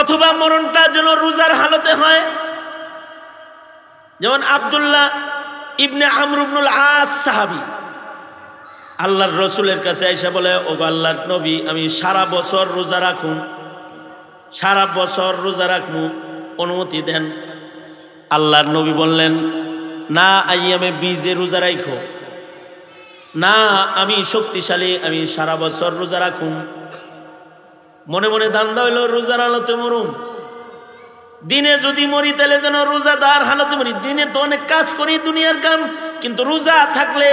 অথবা মরণটা যেন রোজার হালতে হয়। যেমন আব্দুল্লাহ ইবনে আমর ইবনুল আস সাহাবী আল্লাহর রসুলের কাছে এসে বলে, ও আল্লাহর নবী, আমি সারা বছর রোজা রাখুম, সারা বছর রোজা রাখবো, অনুমতি দেন। আল্লাহর নবী বললেন, না আইয়ামে বীজে রোজা রাখো, না আমি শক্তিশালী, আমি সারা বছর রোজা রাখুম। মনে মনে ধান্দা হইল রোজার হালতে মরুম, দিনে যদি মরি তাহলে যেন রোজাদার হালতে মরি। দিনে তো অনেক কাজ করি দুনিয়ার কাম, কিন্তু রোজা থাকলে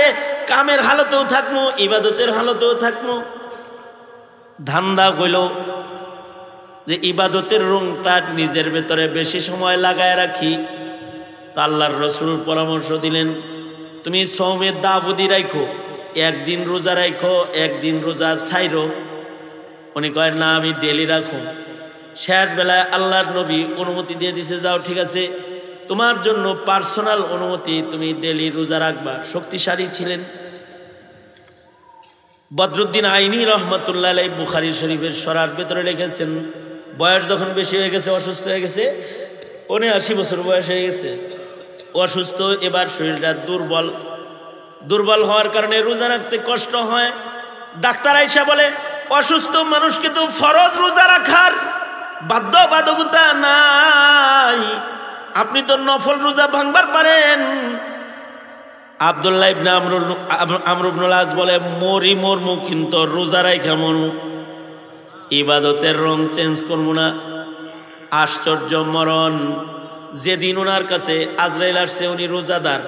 কামের হালতেও থাকবো, ইবাদতের হালতেও থাকবো। ধান্দা কইল যে ইবাদতের রংটা নিজের ভেতরে বেশি সময় লাগায় রাখি। তা আল্লাহর রসুল পরামর্শ দিলেন, তুমি সওমের দাবুদি রাখো, একদিন রোজা রাখো, একদিন রোজা ছাইরো। উনি কয়, না আমি ডেলি রাখো। শেষ বেলায় আল্লাহর নবী অনুমতি দিয়ে দিছে, যাও ঠিক আছে, তোমার জন্য পার্সোনাল অনুমতি, তুমি ডেলি রোজা রাখবা। শক্তিশালী ছিলেন। বদরুদ্দিন আইনি রহমতুল্লাহ আলাইহি বুখারী শরীফের সরার ভেতরে লিখেছেন, বয়স যখন বেশি হয়ে গেছে, অসুস্থ হয়ে গেছে, 79 বছর বয়স হয়ে গেছে, অসুস্থ, এবার শরীরটা দুর্বল, দুর্বল হওয়ার কারণে রোজা রাখতে কষ্ট হয়। ডাক্তার আইসা বলে, অসুস্থ মানুষকে তো ফরজ রোজা রাখার বাধ্যবাধকতা নাই, আপনি তো নফল রোজা ভাঙবার পারেন। আব্দুল্লাহ ইবনে আমর ইবনুল আস বলে, মরি মরমু, কিন্তু রোজা রাইখা মরমু, ইবাদতের রং চেঞ্জ করবো না। আশ্চর্য মরণ! যেদিন ওনার কাছে আজরাইল আসছে, উনি রোজাদার,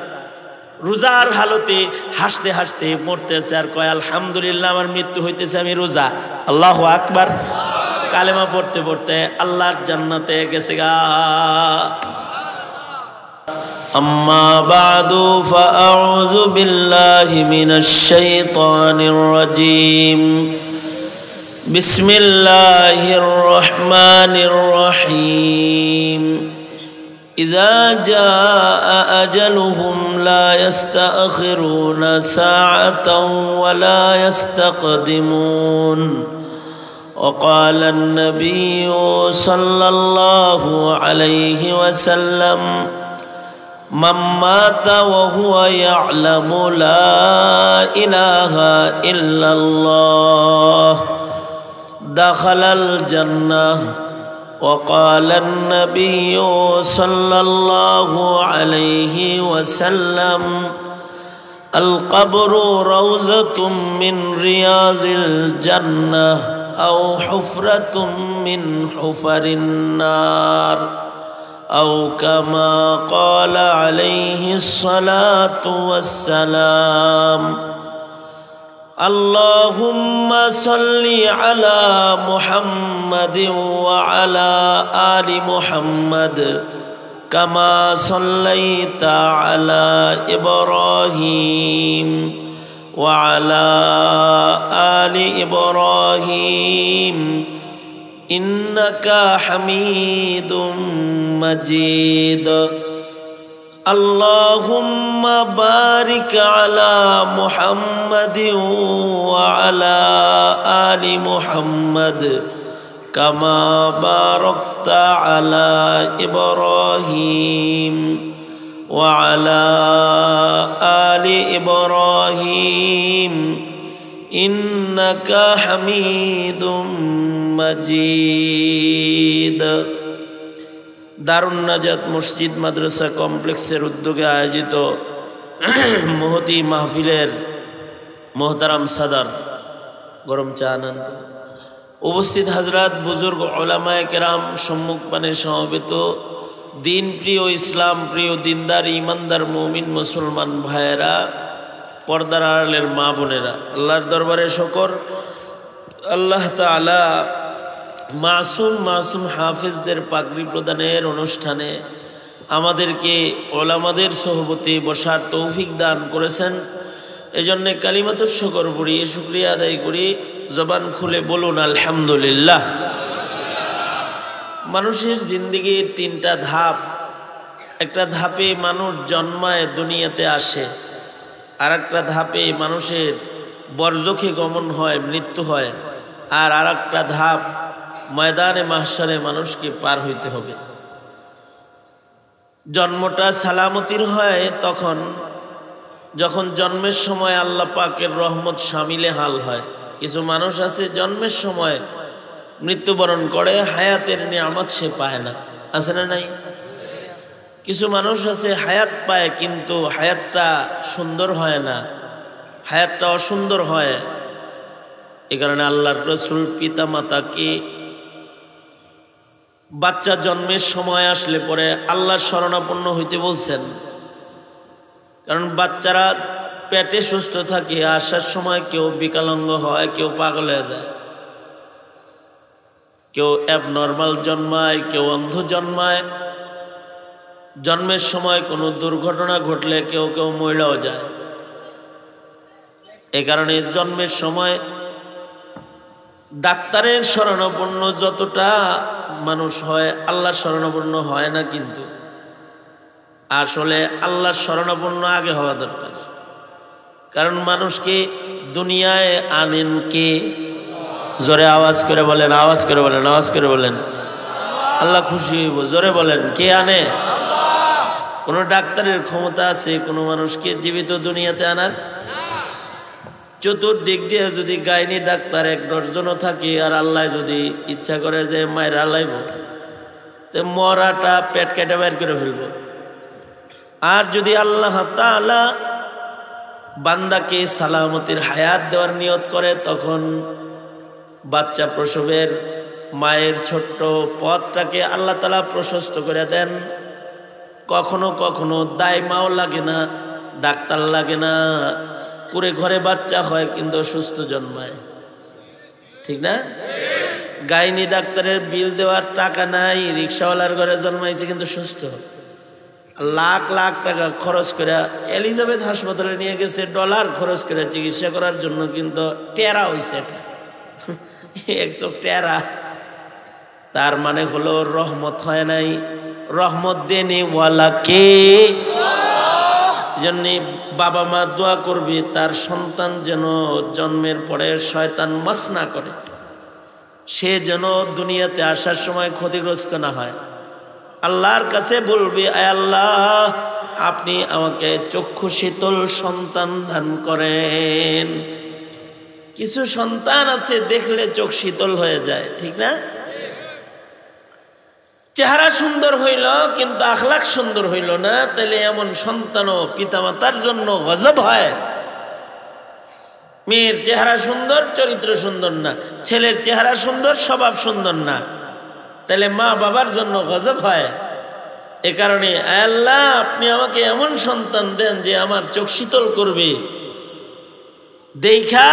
রোজার হালতে হাসতে হাসতে মরতেছে, আর কয়, আলহামদুলিল্লাহ আমার মৃত্যু হইতেছে, আমি রোজা। আল্লাহু আকবার। কালেমা পড়তে পড়তে আল্লাহর জান্নাতে গেছে গা। আম্মা বাদু ফাআউযু বিল্লাহি মিনাশ শাইতানির রাজীম। বিসমিল্লাহির রহমানির রহিম। إذا جاء أجلهم لا يستأخرون ساعة ولا يستقدمون. وقال النبي صلى الله عليه وسلم من مات وهو يعلم لا إله إلا الله دخل الجنة. وقال النبي صلى الله عليه وسلم القبر روضة من رياض الجنة أو حفرة من حفر النار أو كما قال عليه الصلاة والسلام. اللهم صل على محمد وعلى آل محمد كما صليت على إبراهيم وعلى آل إبراهيم إنك حميد مجيد. اللهم بارك على محمد وعلى آل محمد كما باركت على إبراهيم وعلى آل إبراهيم إنك حميد مجيد. দারুন নাজাত মসজিদ মাদ্রাসা কমপ্লেক্সের উদ্যোগে আয়োজিত মহতি মাহফিলের মোহতারাম সাদার, গরম চা আনন্দ, উপস্থিত হাজরাত, বুজুর্গ, ওলামায়ে কেরাম, সম্মুখপানে সমবেত দিন প্রিয়, ইসলাম প্রিয়, দিনদার, ইমানদার, মুমিন মুসলমান ভাইয়েরা, পর্দার আড়ালের মা বোনেরা, আল্লাহর দরবারে শকর। আল্লাহ তাআলা মাসুম মাসুম হাফেজদের পাগড়ি প্রদানের অনুষ্ঠানে আমাদেরকে ওলামাদের সোহবতে বসার তৌফিক দান করেছেন। এজন্য কালিমাতুশ শুকর পড়ি, শুকরিয়া আদায় করি। জবান খুলে বলুন আলহামদুলিল্লাহ। মানুষের জিন্দেগির 3টা ধাপ। একটা ধাপে মানুষ জন্মায়, দুনিয়াতে আসে, আর একটা ধাপে মানুষের বরজখে গমন হয়, মৃত্যু হয়, আর একটা ধাপ ময়দানে মাহশারে মানুষকে পার হইতে হবে। জন্মটা সালামতির হয় তখন যখন জন্মের সময় আল্লাহ পাকের রহমত শামিলে হাল হয়। কিছু মানুষ আছে জন্মের সময় মৃত্যুবরণ করে, হায়াতের নিয়ামত সে পায় না, আছে না নাই? কিছু মানুষ আছে হায়াত পায় কিন্তু হায়াতটা সুন্দর হয় না, হায়াতটা অসুন্দর হয়। এ কারণে আল্লাহর রাসূল পিতা মাতাকে বাচ্চা জন্মের সময় আসলে পরে আল্লাহর শরণাপন্ন হইতে বলছেন। কারণ বাচ্চারা পেটে সুস্থ থাকে, আসার সময় কেউ বিকলাঙ্গ হয়, কেউ পাগল হয়ে যায়, কেউ অ্যাবনর্মাল জন্মায়, কেউ অন্ধ জন্মায়। জন্মের সময় কোনো দুর্ঘটনা ঘটলে কেউ কেউ মহিলাও যায়। এ কারণে জন্মের সময় ডাক্তারের শরণাপন্ন যতটা মানুষ হয় আল্লাহর শরণাপন্ন হয় না। কিন্তু আসলে আল্লাহর শরণাপন্ন আগে হওয়া দরকার। কারণ মানুষকে দুনিয়ায় আনেন কে? জোরে আওয়াজ করে বলেন, আওয়াজ করে বলেন, আওয়াজ করে বলেন। আল্লাহ খুশি হইব, জোরে বলেন। কে আনে? কোন ডাক্তারের ক্ষমতা আছে কোনো মানুষকে জীবিত দুনিয়াতে আনার? চতুর্দিক দিয়ে যদি গাইনি ডাক্তার ১ ডজনও থাকে আর আল্লাহ যদি ইচ্ছা করে যে মায়েরা লাইব, তো মরাটা পেট কেটে বাইর করে ফেলব। আর যদি আল্লাহ তাআলা বান্দাকে সালামতির হায়াত দেওয়ার নিয়ত করে তখন বাচ্চা প্রসবের মায়ের ছোট্ট পথটাকে আল্লাহ তাআলা প্রশস্ত করে দেন। কখনো কখনো দায়মাও লাগে না, ডাক্তার লাগে না, পুরে ঘরে বাচ্চা হয় কিন্তু সুস্থ জন্মায়, ঠিক না? গাইনি ডাক্তারের বিল দেওয়ার টাকা নাই, রিক্সাওয়ালার ঘরে জন্মাইছে কিন্তু সুস্থ। লাখ লাখ টাকা খরচ করে এলিজাবেথ হাসপাতালে নিয়ে গেছে, ডলার খরচ করে চিকিৎসা করার জন্য, কিন্তু টেরা হইছে, এটা একচোখ টেরা। তার মানে হলো রহমত হয় নাই। রহমত দেনে ওয়ালা কে? জন্য বাবা মা দোয়া করবে তার সন্তান যেন জন্মের পরে শয়তান মাস না করে, সে যেন দুনিয়াতে আসার সময় ক্ষতিগ্রস্ত না হয়। আল্লাহর কাছে বলবে, আয় আল্লাহ আপনি আমাকে চক্ষু শীতল সন্তান দান করেন। কিছু সন্তান আছে দেখলে চোখ শীতল হয়ে যায়, ঠিক না? চেহারা সুন্দর হইল কিন্তু আখলাক সুন্দর হইল না, তাহলে এমন সন্তানও পিতামাতার জন্য গজব হয়। মেয়ের চেহারা সুন্দর, চরিত্র সুন্দর না, ছেলের চেহারা সুন্দর, স্বভাব সুন্দর না, তাহলে মা বাবার জন্য গজব হয়। এ কারণে আল্লাহ আপনি আমাকে এমন সন্তান দেন যে আমার চোখ শীতল করবে, দেখা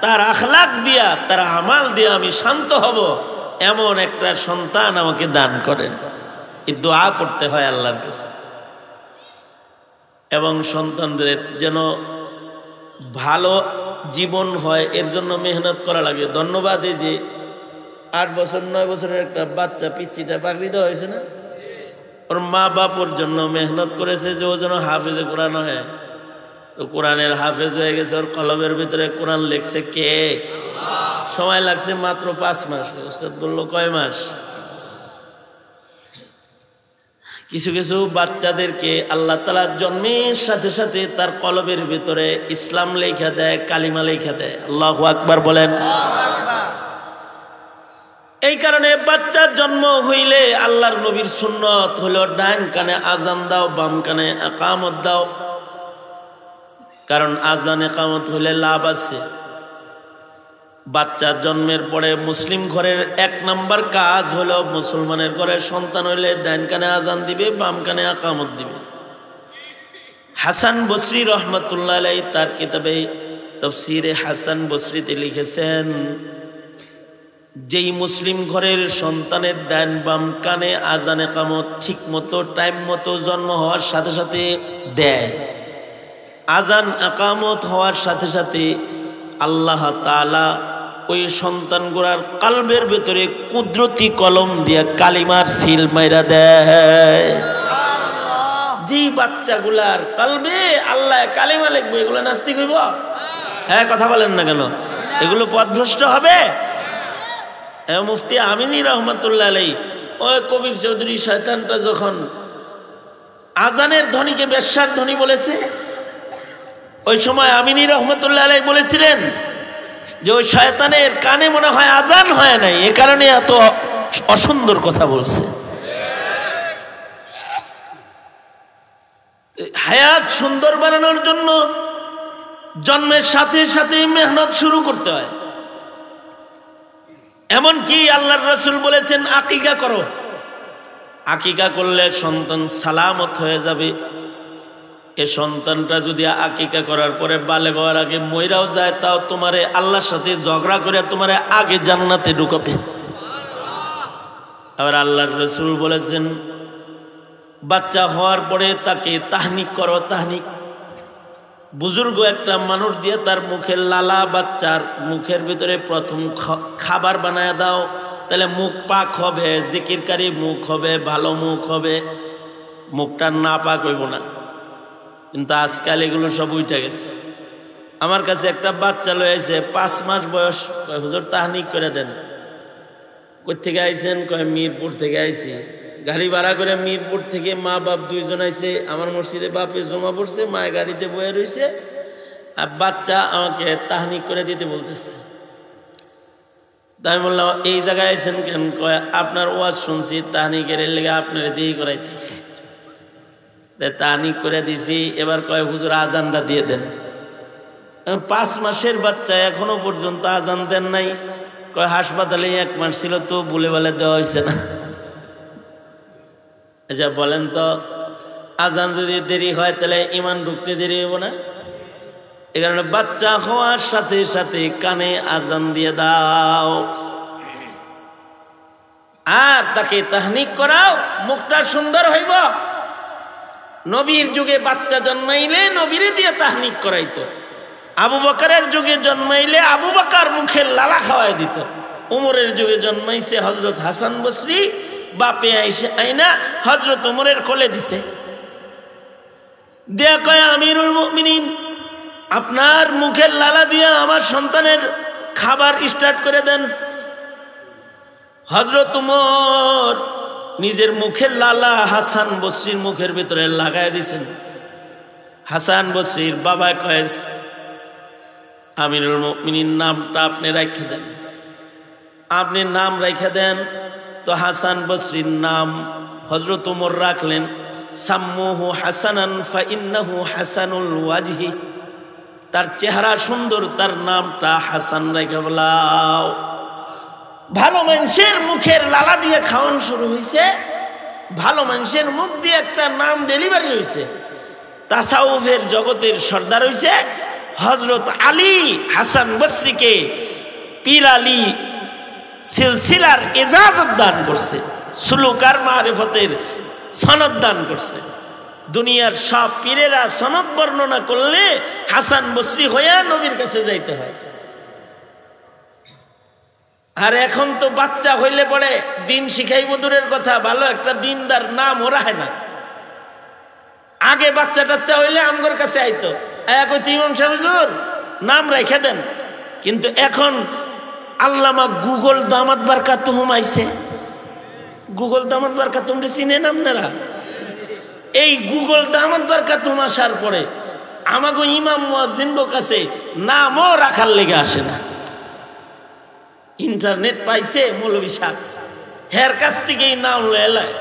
তার আখলাক দিয়া, তার আমাল দিয়া আমি শান্ত হব, এমন একটা সন্তান আমাকে দান করেন। এই দোয়া করতে হয় আল্লাহর কাছে। এবং সন্তানদের যেন ভালো জীবন হয় এর জন্য মেহনত করা লাগে। ধন্যবাদ। এই যে 8 বছর 9 বছরের একটা বাচ্চা পিচ্চিটা পাগড়ি দেওয়া হয়েছে না, ওর মা বাপুর জন্য মেহনত করেছে যে ও যেন হাফেজে কোরআন হয়। তো কোরআনের হাফেজ হয়ে গেছে, ওর কলমের ভিতরে কোরআন লেখছে কে? সময় লাগছে মাত্র 5 মাস। উস্তাদ বললো কয় মাস? কিছু কিছু বাচ্চাদেরকে আল্লাহ তাআলা জন্মের সাথে সাথে তার কলবের ভিতরে ইসলাম লেখা দেয়, কালিমা লেখা দেয়। আল্লাহু আকবার বলেন। এই কারণে বাচ্চার জন্ম হইলে আল্লাহর নবীর সুন্নত হলো ডান কানে আজান দাও, বাম কানে ইকামত দাও। কারণ আজান ইকামত হইলে লাভ আছে। বাচ্চার জন্মের পরে মুসলিম ঘরের 1 নাম্বার কাজ হলো মুসলমানের ঘরের সন্তান হইলে ডান কানে আজান দিবে, বাম কানে ইকামত দিবে। হাসান বসরি রহমাতুল্লাহ আলাইহি তার কিতাবে তাফসীরে হাসান বসরিতে লিখেছেন, যেই মুসলিম ঘরের সন্তানের ডান বাম কানে আজান ইকামত ঠিক মতো টাইম মতো জন্ম হওয়ার সাথে সাথে দেয়, আজান ইকামত হওয়ার সাথে সাথে আল্লাহ তাআলা ওই সন্তানগুলার কলবের ভিতরে কুদরতি কলম দিয়ে কালিমার সিল মাইরা দেয়। যেই বাচ্চাগুলার কলবে আল্লাহ কালিমা লিখবে, এগুলো নাস্তিক হইব? হ্যাঁ, কথা বলেন না কেন? এগুলো পথভ্রষ্ট হবে? মুফতি আমিনী রহমতুল্লাহ আলাইহি ওই কবির চৌধুরী শয়তানটা যখন আজানের ধ্বনিকে বেশ্যার ধ্বনি বলেছে, ওই সময় আমিনী রহমতুল্লাহ আলাইহি বলেছিলেন যে ওই শয়তানের কানে মনে হয় আজান হয় নাই, এ কারণে এত অসুন্দর কথা বলছে। হায়াত সুন্দর বানানোর জন্য জন্মের সাথে সাথে মেহনত শুরু করতে হয়। এমনকি আল্লাহর রাসূল বলেছেন আকিকা করো, আকিকা করলে সন্তান সালামত হয়ে যাবে। এ সন্তানটা যদি আকিকা করার পরে বালেগ হওয়ার আগে মইরাও যায়, তাও তোমারে আল্লাহর সাথে ঝগড়া করে তোমারে আগে জান্নাতে ঢুকাবে। আবার আল্লাহর রাসূল বলেছেন বাচ্চা হওয়ার পরে তাকে তাহনিক করো। তাহনিক বুজুর্গ একটা মানুষ দিয়ে তার মুখের লালা বাচ্চার মুখের ভিতরে প্রথম খাবার বানায় দাও, তাহলে মুখ পাক হবে, জিকিরকারী মুখ হবে, ভালো মুখ হবে, মুখটা না পাক হইব না। কিন্তু আজকাল এগুলো সব উঠে গেছে। আমার কাছে একটা বাচ্চা লয়ে আইছে 5 মাস বয়স, কয় হুজুর তাহনিক করে দেন। কই থেকে আইছেন? কয় মিরপুর থেকে আইছি। গাড়ি ভাড়া করে মিরপুর থেকে মা বাপ দুইজন আইছে। আমার মসজিদে বাপে জমা পড়ছে, মায়ের গাড়িতে বয়ে রয়েছে, আর বাচ্চা আমাকে তাহনিক করে দিতে বলতেছে। তাই বললাম এই জায়গায় আইছেন কেন? কয় আপনার ওয়াজ শুনছি, তাহনিকের লেগে আপনার দিয়ে করাইতেছি। তাহনিক করে দিছি। এবার কয় হুজুর আজানটা দিয়ে দেন। 5 মাসের বাচ্চা এখনো পর্যন্ত আজান দেন নাই। কয় হাসপাতালে 1 মাস ছিল তো বলে বলে দেওয়া হয়েছে না। আচ্ছা বলেন তো, আজান যদি দেরি হয় তাহলে ইমান ঢুকতে দেরি হইব না? এই কারণে বাচ্চা হওয়ার সাথে সাথে কানে আজান দিয়ে দাও, আর তাকে তাহনিক করাও, মুখটা সুন্দর হইব। নবীর যুগে বাচ্চা জন্মাইলে নবীরে দিয়ে তাহনিক করাইতো। আবু বকরের যুগে জন্মাইলে আবু বকর মুখের লালা খাওয়াই দিত। উমরের যুগে জন্মাইছে হযরত হাসান বসরি, বাপে আইনা হযরত উমরের কোলে দিছে। দিয়া কয় আমিরুল মুমিনিন, আপনার মুখের লালা দিয়া আমার সন্তানের খাবার স্টার্ট করে দেন। হযরত উমর নিজের মুখের লালা হাসান বসরির মুখের ভিতরে লাগায় দিয়েছেন। হাসান বসরির বাবা কয় আমিরুল মুমিনিন নামটা আপনি রাখে দেন, আপনি নাম রেখে দেন। তো হাসান বসরির নাম হযরত উমর রাখলেন সাম্মুহু হাসানান ফাইন্নাহু হাসানুল ওয়াজহি, তার চেহারা সুন্দর, তার নামটা হাসান রেখে বলাও। ভালো মানুষের মুখের লালা দিয়ে খাওয়ান শুরু হয়েছে, ভালো মানুষের মুখ দিয়ে একটা নাম ডেলিভারি হয়েছে। তাসাউফের জগতের সর্দার হয়েছে হযরত আলী। হাসান বসরিকে পীর আলী সিলসিলার ইজাজত দান করছে, সুলুকার মারিফতের সনদ দান করছে। দুনিয়ার সব পীরেরা সনদ বর্ণনা করলে হাসান বসরি হইয়া নবীর কাছে যাইতে হয়। আর এখন তো বাচ্চা হইলে পরে দিন শিখাইব দূরের কথা, ভালো একটা দিনদার নাম ওরা হয় না। আগে বাচ্চা টাচ্চা হইলে আমগর কাছে আইতো, কইতো ইমাম সাহেব হুজুর নাম রেখে দেন। কিন্তু এখন আল্লামা গুগল দামাত বারকাতুহুম আইছে। গুগল দামাত বারকাতুহুম চিনেন আপনারা? এই গুগল দামাত বারকাতুহুম আসার পরে আমাগো ইমাম মুয়াজ্জিনদের কাছে নামও রাখার লেগে আসে না। ইন্টারনেট পাইছে মৌলভী সাহেব, হের কাছ থেকেই নাম লয়।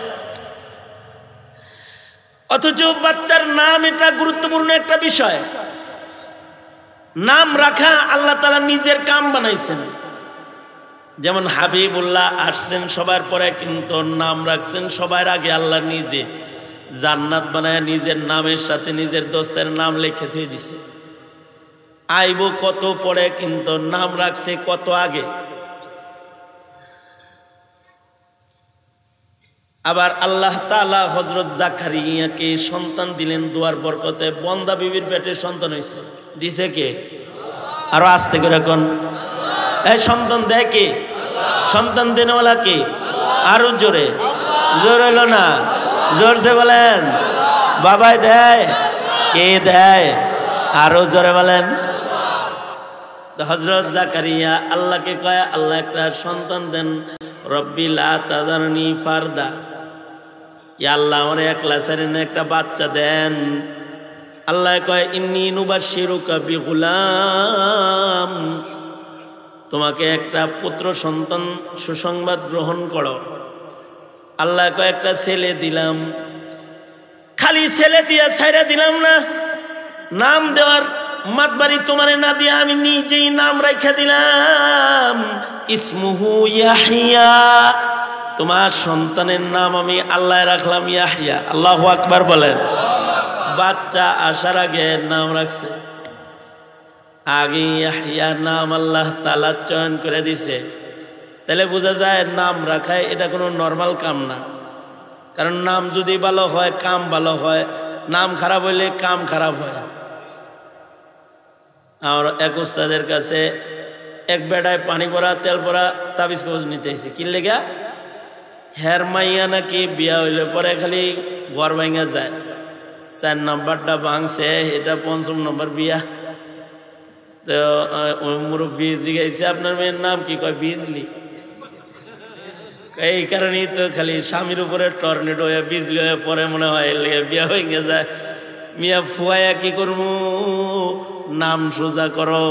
অথচ বাচ্চার নাম এটা গুরুত্বপূর্ণ একটা বিষয়। নাম রাখা আল্লাহ তাআলা নিজের কাম বানাইছেন। যেমন হাবিবুল্লাহ আসছেন সবার পরে, কিন্তু নাম রাখছেন সবার আগে আল্লাহ নিজে। জান্নাত বানায় নিজের নামের সাথে নিজের দোস্তের নাম লিখে দিয়ে দিছে। আইব কত পরে, কিন্তু নাম রাখছে কত আগে। আবার আল্লাহ তাআলা হযরত জাকারিয়াকে সন্তান দিলেন দোয়ার বরকতে। বন্দা বিবির পেটে সন্তান হয়েছে, দিছে কে? আরো আস্তে করে কোন এই সন্তান দেয় কে? সন্তান দেনওয়ালা কে? আরো জোরে, জোর হইল না, জোরসে বলেন। বাবাই দেয়? কে দেয়? আরো জোরে বলেন। তো হযরত জাকারিয়া আল্লাহকে কয়, আল্লাহ একটা সন্তান দেন, রব্বি লা তাযারনি ফারদা, ইয়া আল্লাহ আমার একলা ছেড়ে না, একটা বাচ্চা দেন। আল্লাহ কয়, ইন্নী নুবাশশিরুকা বিগুলাম, তোমাকে একটা পুত্র সন্তান সুসংবাদ গ্রহণ করো। আল্লাহ কয়, একটা ছেলে দিলাম। খালি ছেলে দিয়া ছাইরা দিলাম না, নাম দেওয়ার মাতবাড়ি তোমারে না দিয়া আমি নিজেই নাম রাখা দিলাম, ইসমুহু ইয়াহইয়া, তোমার সন্তানের নাম আমি আল্লাহ রাখলাম ইয়াহইয়া। আল্লাহু আকবার বলেন। বাচ্চা আসার আগে নাম রাখছে, আগে ইয়াহইয়া নাম আল্লাহ তাআলা চয়ন করে দিছে। তাহলে বোঝা যায় নাম রাখায় এটা কোনো নর্মাল কাম না। কারণ নাম যদি ভালো হয় কাম ভালো হয়, নাম খারাপ হইলে কাম খারাপ হয়। আর এক উস্তাদের কাছে এক বেড়ায় পানি পড়া তেল পড়া তাবিজ কবজ নিতেছে, কি লেগা? হের মাইয়া নাকি বিয়া হইলে পরে খালি ঘর ভাঙা যায়, 4 নম্বরটা ভাঙছে, এটা 5ম নম্বর বিয়া। তো ওই মুরব্বী জিজ্ঞাসা, আপনার মেয়ের নাম কি? কয় বিজলি। এই কারণেই তো খালি স্বামীর উপরে টর্নেডো হয়ে বিজলি হয়ে পরে মনে হয় বিয়া হয়ে যায়। মিয়া ফুয়াইয়া কি করবো, নাম সোজা করো।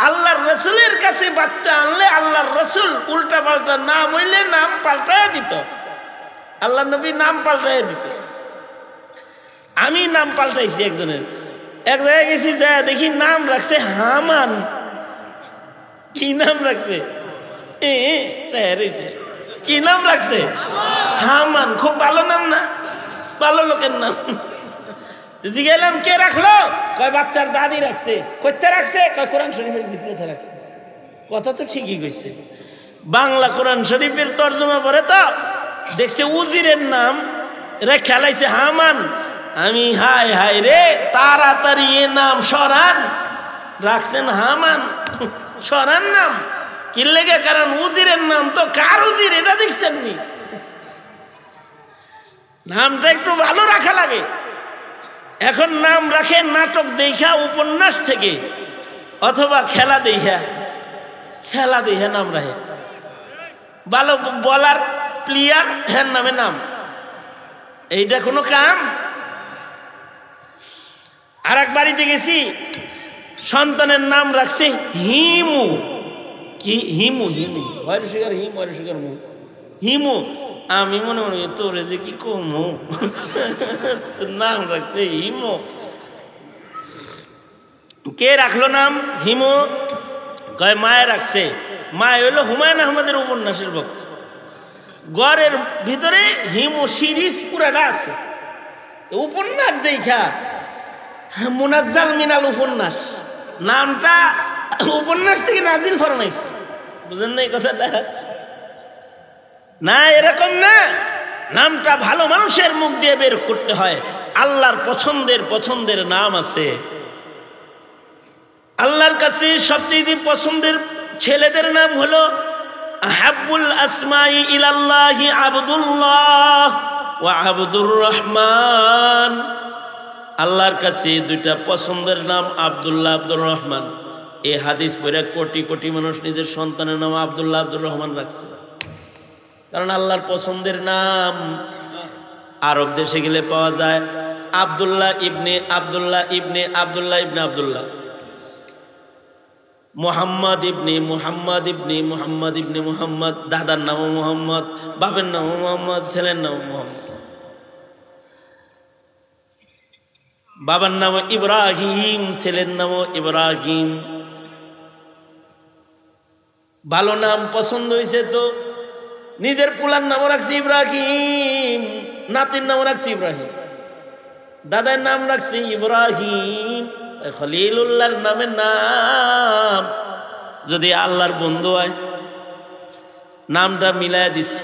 আল্লাহর রসুলের কাছে বাচ্চা আনলে আল্লাহর রসুল উল্টা পাল্টা নাম হইলে নাম পাল্টায় দিত, আল্লাহ নবী নাম পাল্টায় দিত। আমি নাম পাল্টাইছি একজনের, এক জায়গায় গেছি, যায় দেখি নাম রাখছে হামান। কি নাম রাখছে? কি নাম রাখছে? হামান। খুব ভালো নাম না? ভালো লোকের নাম। জিজ্ঞাসলাম কে রাখলো? কয় বাচ্চার দাদি রাখছে। কোথায় রাখছে? কয় কোরআন শরীফের ভিতরে রাখছে। কথা তো ঠিকই কইছে। বাংলা কোরআন শরীফের তর্জমা পড়ে তো দেখছে উজিরের নাম রেখে লাইছে হামান। আমি হাই হাই রে, তাড়াতাড়ি এ নাম সরান, রাখছেন হামান। সরান নাম কি লেগে? কারণ উজিরের নাম তো কার উজির এটা দেখছেন নি? নামটা একটু ভালো রাখা লাগে। এখন নাম রাখে নাটক দেখা, উপন্যাস থেকে, অথবা খেলা দেখা। খেলা দেখা নাম রাখে, ভালো বলার প্লেয়ার, হ্যাঁ নামে নাম। এইটা কোনো কাম? আর এক বাড়িতে গেছি, সন্তানের নাম রাখছে হিমু। কি হিমু? হিমু হয় শিকার, হিম হয় শিকার, মু হিমু। আমি মনে মনে তোরে যে কি কমু, তোর নাম রাখছে হিমু। কে রাখলো নাম হিমু? কয় মায়ে রাখছে। মায়ে হইলো হুমায়ুন আহমেদের উপন্যাসের ভক্ত। ঘরের ভিতরে হিমু সিরিজ পুরাটা আছে। উপন্যাস দেখা মুনাজ্জাল মিনাল উপন্যাস, নামটা উপন্যাস থেকে নাজিল ফরমাইছে। বুঝেন না এই কথাটা? না, এরকম না। নামটা ভালো মানুষের মুখ দিয়ে বের করতে হয়। আল্লাহর পছন্দের নাম আছে। আল্লাহর কাছে সবচেয়ে পছন্দের ছেলেদের নাম হলো আহাব্বুল আসমাই ইলাল্লাহি আব্দুল্লাহ ওয়া আব্দুর রহমান। আল্লাহর কাছে 2টা পছন্দের নাম আব্দুল্লাহ, আব্দুর রহমান। এই হাদিস পড়ে কোটি কোটি মানুষ নিজের সন্তানের নাম আব্দুল্লাহ, আব্দুর রহমান রাখছে, কারণ আল্লাহর পছন্দের নাম। আরব দেশে গেলে পাওয়া যায় আব্দুল্লাহ ইবনে আব্দুল্লাহ ইবনে আব্দুল্লাহ ইবনে আব্দুল্লাহ, মুহাম্মদ ইবনে মুহাম্মদ ইবনে মুহাম্মদ ইবনে মুহাম্মদ। দাদার নামও মুহাম্মদ, বাপের নামও মুহাম্মদ, ছেলের নামও মুহাম্মদ। বাবার নাম ইব্রাহিম, ছেলের নামও ইব্রাহিম। ভালো নাম পছন্দ হয়েছে তো নিজের পুলার নামও রাখছি ইব্রাহিম, নাতির নামও রাখছি ইব্রাহিম, দাদার নাম রাখছি ইব্রাহিম। খলিলুল্লাহর নামের নাম যদি আল্লাহর বন্ধু হয়, নামটা মিলাই দিছে।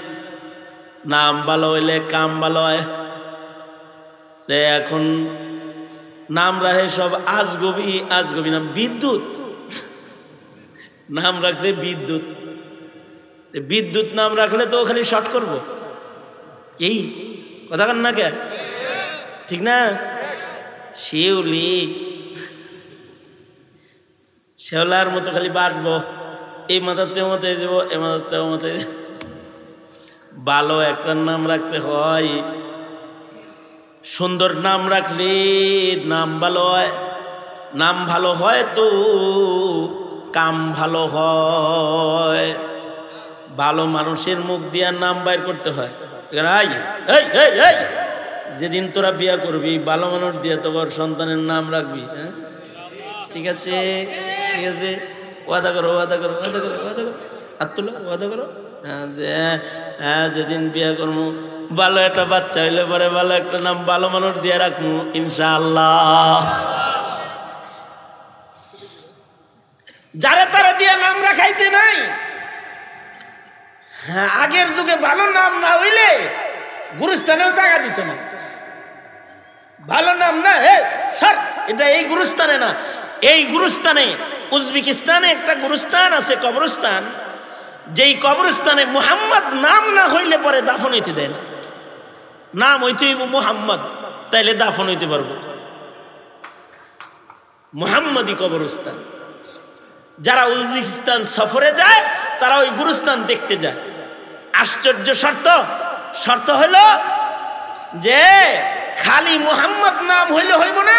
নাম ভালো হইলে কাম ভালো হয়। এখন নাম রাখে সব আজগবি আজগবি নাম। বিদ্যুৎ নাম রাখছে বিদ্যুৎ। বিদ্যুৎ নাম রাখলে তো খালি শর্ট করব, এই কথা কান না কে? ঠিক না? শিউলি শেওলার মতো খালি বাঁটবো, এই মাথাতে মাথায় যাব, এই মাথাতে মাথায়। ভালো একটা নাম রাখতে হয়, সুন্দর নাম রাখলে নাম ভালো হয়। নাম ভালো হয় তো কাম ভালো হয়। ভালো মানুষের মুখ দিয়ে নাম বাইর করতে হয়। যেদিন তোরা বিয়া করবি ভালো মানুষ দিয়ে তোর সন্তানের নাম রাখবি। হ্যাঁ, ঠিক আছে, ঠিক আছে, ওয়াদা করো, ওয়াদা করো, ওয়াদা করো, ওয়াদা করো, হাত তুলো, ওয়াদা করো। হ্যাঁ, যেদিন বিয়া করবো ভালো একটা বাচ্চা হইলে পরে ভালো একটা নাম ভালো মানুষ দিয়ে রাখবো ইনশাআল্লাহ। যারা তারা দিয়ে নাম রাখাইতে নাই। হ্যাঁ, আগের যুগে ভালো নাম না হইলে গুরুস্থানেও জায়গা দিত না। ভালো নাম না, এটা এই গুরুস্থানে না, এই গুরুস্থানে উজবেকিস্তানে একটা গুরুস্থান আছে, কবরস্থান। যেই কবরস্থানে মুহাম্মদ নাম না হইলে পরে দাফন হইতে দেয় না। নাম হইতে হইব মুহাম্মদ, তাইলে দাফন হইতে পারবো। মুহাম্মদি কবরস্থান। যারা উজবেকিস্তান সফরে যায় তারা ওই গুরুস্থান দেখতে যায়। আশ্চর্য শর্ত হলো যে খালি মুহাম্মদ নাম হইলে হইব না,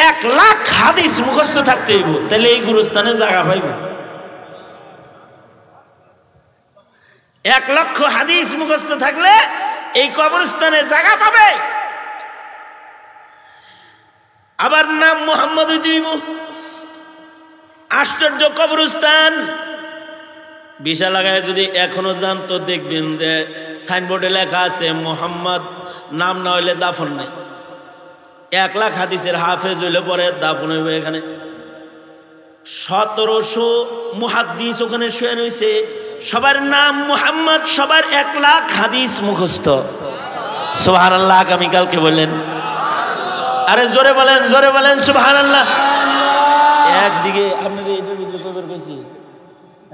1,00,000 হাদিস মুখস্থ থাকতে হইব, তাহলে এই গুরুস্থানে জায়গা পাইব। 1,00,000 হাদিস মুখস্থ থাকলে এই কবরস্থানে জায়গা পাবে। আবার নাম মুহাম্মদ হইতে হইব। আশ্চর্য কবরস্থান। ভিসা লাগায় যদি এখনো যান তো দেখবেন যে সাইনবোর্ডে লেখা আছে মুহাম্মদ নাম না হইলে দাফন নাই। 1,00,000 হাদিসের হাফেজ হইলে পরে দাফন হইবে এখানে। 1700 মুহাদ্দিস ওখানে শুয়ে রয়েছে, সবার নাম মুহাম্মদ, সবার 1,00,000 হাদিস মুখস্থ। সুবহানাল্লাহ, আগামীকালকে বললেন, আরে জোরে বলেন, জোরে বলেন সুবহানাল্লাহ। একদিকে আপনাদের এইটার ভিতরে তোদের কইছি,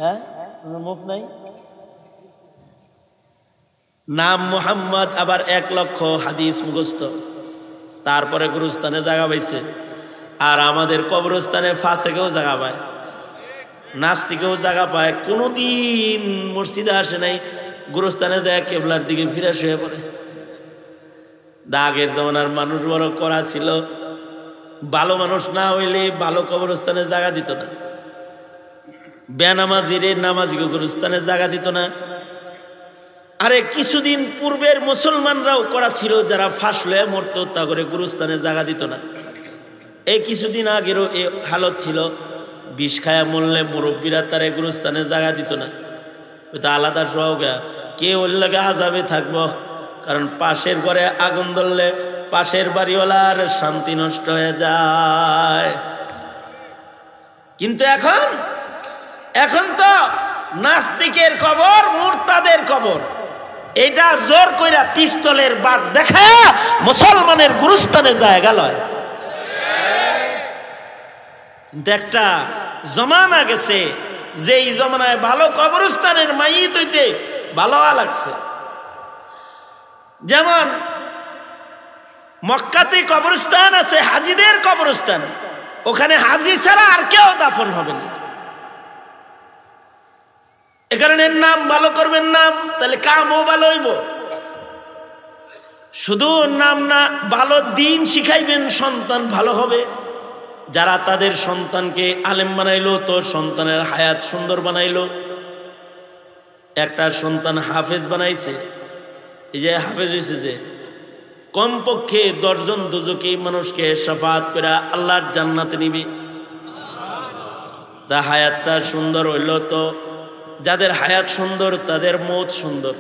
হ্যাঁ, মুখ নাই, নাম মুহাম্মদ, আবার 1,00,000 হাদিস মুখস্থ। তারপরে গুরুস্থানে জায়গা পাইছে। আর আমাদের কবরস্থানে ফাঁসেকেও জায়গা পায়, নাস্তিকেও জায়গা পায়। কোনোদিন মসজিদে আসে নাই, গুরুস্থানে যায় কেবলার দিকে ফিরে শুয়ে পড়ে। আগের জমানার মানুষ বড় করা ছিল, ভালো মানুষ না হইলে ভালো কবরস্থানে জায়গা দিত না। বেনামাজিরে নামাজিকে গুরুস্থানে জায়গা দিত না। আরে কিছুদিন পূর্বের মুসলমানরাও করা ছিল, যারা ফাঁস লয়ে মরতো তা করে গুরুস্থানে জায়গা দিত না। এই কিছুদিন আগেরও এ হালত ছিল, বিষ খায়া মরলে মুরব্বীরা তারে গুরুস্থানে জায়গা দিত না। ওইটা আলাদা সহগা, কে ওর লাগে আজাবে থাকবো, কারণ পাশের ঘরে আগুন ধরলে পাশের বাড়িওয়ালার শান্তি নষ্ট হয়ে যায়। কিন্তু এখন তো নাস্তিকের কবর, মুরতাদের কবর, এটা জোর কইরা পিস্তলের বাট দেখা মুসলমানের গুরুস্থানে জায়গা লয়। কিন্তু একটা জমানা গেছে, যেই জমানায় ভালো কবরস্থানের মাইত হইতে ভালো লাগছে। যেমন মক্কাতে কবরস্থান আছে, হাজিদের কবরস্থান, ওখানে হাজি ছাড়া আর কেউ দাফন হবে না। এ কারণে নাম ভালো করবেন, নাম, তাহলে কামও ভালো হইব। শুধু নাম না, ভালো দিন শিখাইবেন, সন্তান ভালো হবে। যারা তাদের সন্তানকে আলেম বানাইলো তো সন্তানের হায়াত সুন্দর বানাইলো। একটা সন্তান হাফেজ বানাইছে, এই যে হাফেজ হয়েছে, যে কমপক্ষে 10 জন দুজকি মানুষকে শাফাত করে আল্লাহর জান্নাতে নিবে। তা হায়াতটা সুন্দর হইল তো যাদের হায়াত সুন্দর তাদের মৌত সুন্দর,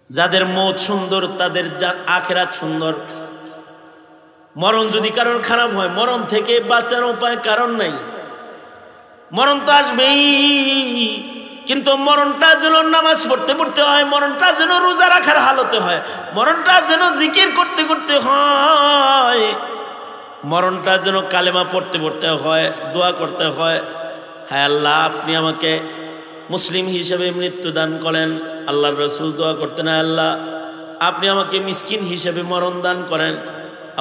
যাদের মৌত সুন্দর তাদের আখিরাত সুন্দর। মরণ যদি কারোর খারাপ হয়, মরণ থেকে বাঁচার উপায় কারণ নাই। মরণ তো আসবেই, কিন্তু মরণটা যেন নামাজ পড়তে পড়তে হয়, মরণটা যেন রোজা রাখার হালতে হয়, মরণটা যেন জিকির করতে করতে হয়, মরণটা যেন কালেমা পড়তে পড়তে হয়, দোয়া করতে হয়। হ্যাঁ আল্লাহ, আপনি আমাকে মুসলিম হিসেবে মৃত্যু দান করেন। আল্লাহর রসুল দোয়া করতেন, আল্লাহ আপনি আমাকে মিসকিন হিসেবে মরণ দান করেন।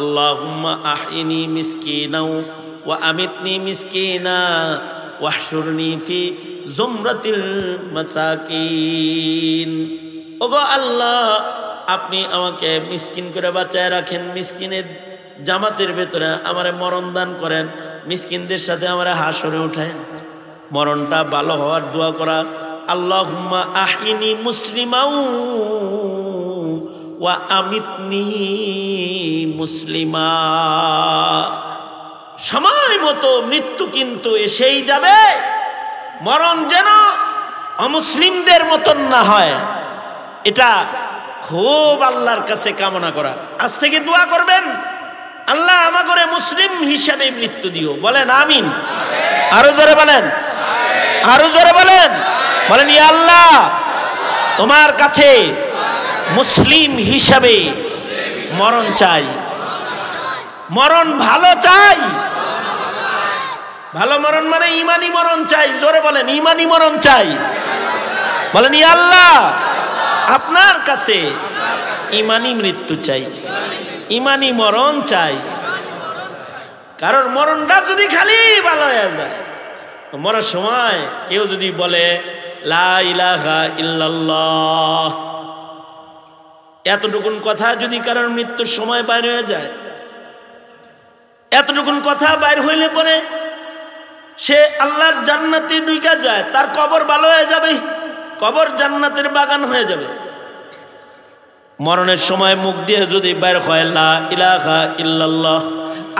আল্লাহুম্মা আহিনি মিসকিনাও ওয়া আমিতনি মিসকিনা ওয়াহশুরনি ফি জুমরাতিল মাসাকিন। ওগো আল্লাহ, আপনি আমাকে মিসকিন করে বাঁচায় রাখেন, মিসকিনের জামাতের ভেতরে আমারে মরণ দান করেন, মিসকিনদের সাথে আমারে হাসরে উঠায়। মরণটা ভালো হওয়ার দোয়া করা। আল্লাহুম্মা আহিনি মুসলিমাও ওয়া আমিতনি মুসলিমা। সময় মতো মৃত্যু কিন্তু এসেই যাবে, মরণ যেন অমুসলিমদের মতন না হয়, এটা খুব আল্লাহর কাছে কামনা করা। আজ থেকে দোয়া করবেন, আল্লাহ আমাকে মুসলিম হিসাবে মৃত্যু দিও। বলেন আমিন। আরো জোরে বলেন, আরো জোরে বলেন। বলেন ইয়া আল্লাহ, তোমার কাছে মুসলিম হিসাবে মরণ চাই, মরণ ভালো চাই। ভালো মরণ মানে ইমানি মরণ চাই। জোরে বলেন, ইমানি মরণ চাই। বলেন ইয়া আল্লাহ, আপনার কাছে ইমানি মৃত্যু চাই, ইমানি মরণ চাই। কারণ মরণটা যদি খালি ভালো হয়ে যায়, মরার সময় কেউ যদি বলে লা ইলাহা ইল্লাল্লাহ, এতটুকুন কথা যদি কারণ মৃত্যুর সময় বাইর হয়ে যায়, এতটুকুন কথা বাইর হইলে পরে সে আল্লাহর জান্নাতে ঢুকে যায়, তার কবর ভালো হয়ে যাবে, কবর জান্নাতের বাগান হয়ে যাবে। মরণের সময় মুখ দিয়ে যদি বাইর হয় লা ইলাহা ইল্লাল্লাহ,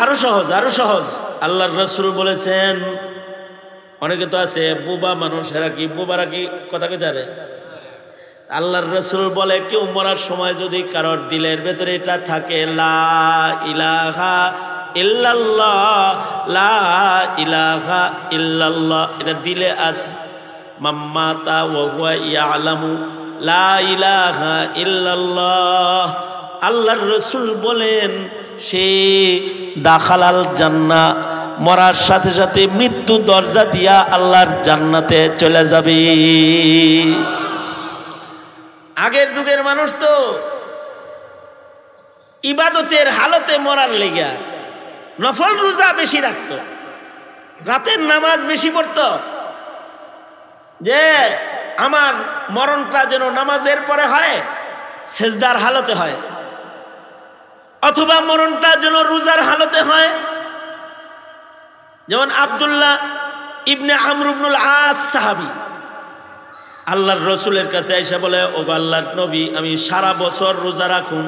আরো সহজ, আরো সহজ। আল্লাহর রাসূল বলেছেন, অনেকে তো আছে বোবা মানুষ, এরা কি বোবারা কি কথা কে জানে? আল্লাহর রাসূল বলে কেউ মরার সময় যদি কারোর দিলের ভেতরে এটা থাকে লা ইলাহা ইল্লাল্লাহ, লা ইলাহা ইল্লাল্লাহ, এটা দিলে আছে, মাম্মাতা ওয়া হুয়া ইয়ালামু লা ইলাহা ইল্লাল্লাহ, আল্লাহর রাসূল বলেন সে দাখালাল জান্নাহ, মরার সাথে সাথে মৃত্যু দরজা দিয়া আল্লাহর জান্নাতে চলে যাবে। আগের যুগের মানুষ তো ইবাদতের হালতে মরার লেগা নফল রোজা বেশি রাখতো, রাতের নামাজ বেশি পড়তো, যে আমার মরণটা যেন নামাজের পরে হয়, সেজদার হালতে হয়, অথবা মরণটা যেন রোজার হালতে হয়। যেমন আব্দুল্লাহ ইবনে আমর ইবনুল আস সাহাবী আল্লাহর রসুলের কাছে এসে বলে, ও আল্লাহর নবী, আমি সারা বছর রোজা রাখুম,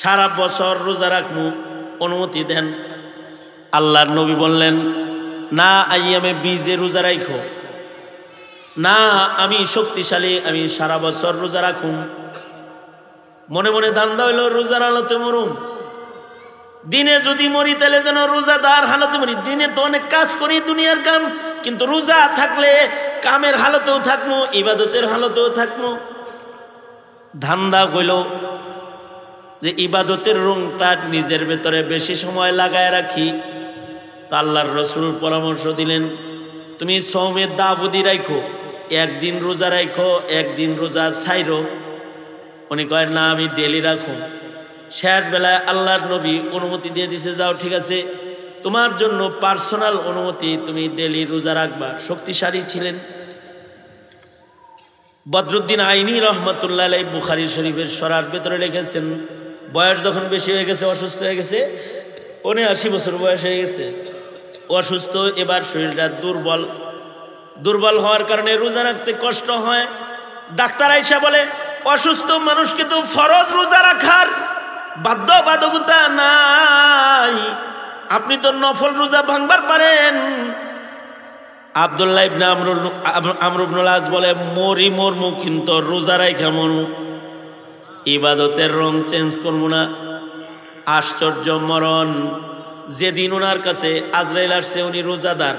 সারা বছর রোজা রাখবো, অনুমতি দেন। আল্লাহর নবী বললেন, না আইয়ামে বীজে রোজা রাখো, না আমি শক্তিশালী, আমি সারা বছর রোজা রাখুম। মনে মনে ধান্দা হইল রোজার হালতে মরুম, দিনে যদি মরি তাহলে যেন রোজাদার হালতে মরি। দিনে তো অনেক কাজ করি দুনিয়ার কাম, কিন্তু রোজা থাকলে কামের হালতেও থাকবো, ইবাদতের হালতেও থাকবো। ধান্দা কইল যে ইবাদতের রংটা নিজের ভেতরে বেশি সময় লাগায় রাখি। তো আল্লাহর রসুল পরামর্শ দিলেন, তুমি সওমের দাবুদি রাখো, একদিন রোজা রাখো, একদিন রোজা ছাইরো। উনি কয় না আমি ডেলি রাখো। শেষ বেলায় আল্লাহর নবী অনুমতি দিয়ে দিছে, যাও ঠিক আছে, তোমার জন্য পার্সোনাল অনুমতি, তুমি ডেলি রোজা রাখবা। শক্তিশালী ছিলেন। বদরুদ্দিন আইনি রহমতুল্লাহ আলাইহি বুখারী শরীফের সরার ভেতরে লিখেছেন, বয়স যখন বেশি হয়ে গেছে, অসুস্থ হয়ে গেছে, 79 বছর বয়স হয়ে গেছে, অসুস্থ, এবার শরীরটা দুর্বল, দুর্বল হওয়ার কারণে রোজা রাখতে কষ্ট হয়। ডাক্তার আইসা বলে, অসুস্থ মানুষকে তো ফরজ রোজা রাখার বাধ্যবাধকতা নাই, আপনি তো নফল রোজা ভাঙবার পারেন। আব্দুল্লাহ ইবনে আমর ইবনুল আস বলে, মরি মরমু, কিন্তু রোজা রাইখা মরমু, ইবাদতের রং চেঞ্জ করবো না। আশ্চর্য মরণ। যেদিন ওনার কাছে আজরাইল আসছে, উনি রোজাদার,